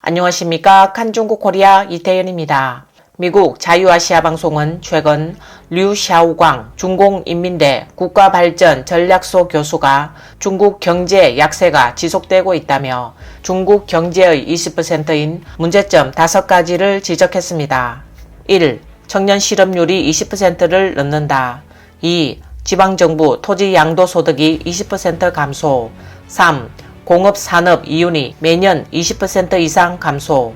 안녕하십니까. 칸중국 코리아 이태현입니다. 미국 자유아시아방송은 최근 류 샤오광 중공인민대 국가발전전략소 교수가 중국 경제 약세가 지속되고 있다며 중국 경제의 20%인 문제점 5가지를 지적했습니다. 1. 청년 실업률이 20%를 넘는다. 2. 지방정부 토지 양도소득이 20% 감소. 3. 공업산업 이윤이 매년 20% 이상 감소.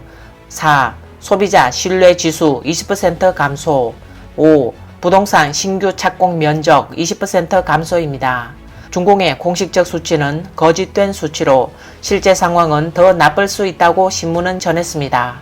4. 소비자 신뢰지수 20% 감소. 5. 부동산 신규 착공 면적 20% 감소입니다. 중공의 공식적 수치는 거짓된 수치로 실제 상황은 더 나쁠 수 있다고 신문은 전했습니다.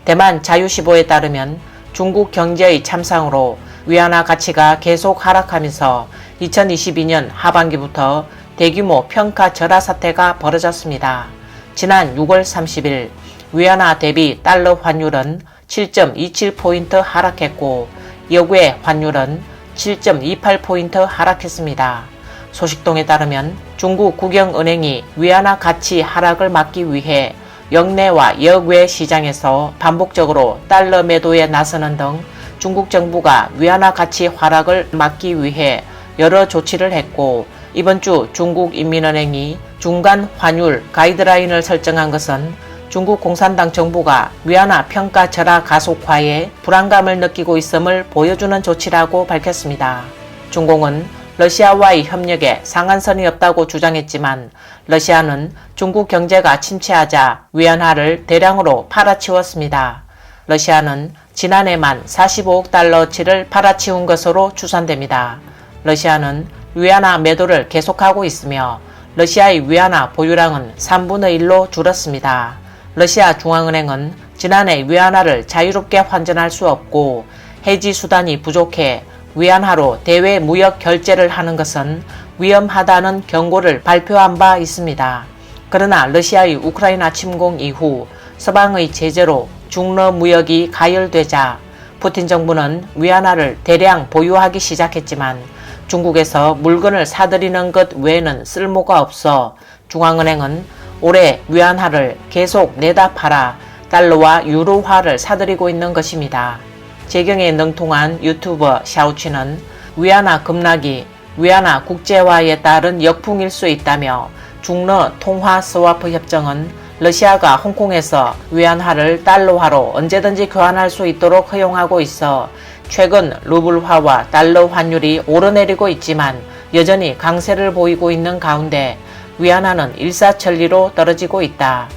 대만 자유시보에 따르면 중국 경제의 참상으로 위안화 가치가 계속 하락하면서 2022년 하반기부터 대규모 평가 절하 사태가 벌어졌습니다. 지난 6월 30일 위안화 대비 달러 환율은 7.27포인트 하락했고 여구의 환율은 7.28포인트 하락했습니다. 소식통에 따르면 중국 국영은행이 위안화 가치 하락을 막기 위해 역내와 역외 시장에서 반복적으로 달러 매도에 나서는 등 중국 정부가 위안화 가치 하락을 막기 위해 여러 조치를 했고 이번 주 중국인민은행이 중간 환율 가이드라인을 설정한 것은 중국 공산당 정부가 위안화 평가 절하 가속화에 불안감을 느끼고 있음을 보여주는 조치라고 밝혔습니다. 중공은 러시아와의 협력에 상한선이 없다고 주장했지만 러시아는 중국 경제가 침체하자 위안화를 대량으로 팔아치웠습니다. 러시아는 지난해만 45억 달러치를 팔아치운 것으로 추산됩니다. 러시아는 위안화 매도를 계속하고 있으며 러시아의 위안화 보유량은 3분의 1로 줄었습니다. 러시아 중앙은행은 지난해 위안화를 자유롭게 환전할 수 없고 해지 수단이 부족해 위안화로 대외 무역 결제를 하는 것은 위험하다는 경고를 발표한 바 있습니다. 그러나 러시아의 우크라이나 침공 이후 서방의 제재로 중러 무역이 가열되자 푸틴 정부는 위안화를 대량 보유하기 시작했지만 중국에서 물건을 사들이는 것 외에는 쓸모가 없어 중앙은행은 올해 위안화를 계속 내다 팔아 달러와 유로화를 사들이고 있는 것입니다. 재경에 능통한 유튜버 샤오치는 위안화 급락이 위안화 국제화에 따른 역풍일 수 있다며 중러 통화 스와프 협정은 러시아가 홍콩에서 위안화를 달러화로 언제든지 교환할 수 있도록 허용하고 있어 최근 루블화와 달러 환율이 오르내리고 있지만 여전히 강세를 보이고 있는 가운데 위안화는 일사천리로 떨어지고 있다.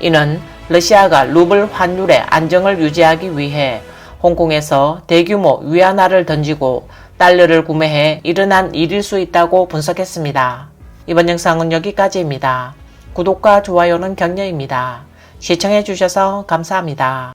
이는 러시아가 루블 환율의 안정을 유지하기 위해 홍콩에서 대규모 위안화를 던지고 달러를 구매해 일어난 일일 수 있다고 분석했습니다. 이번 영상은 여기까지입니다. 구독과 좋아요는 격려입니다. 시청해주셔서 감사합니다.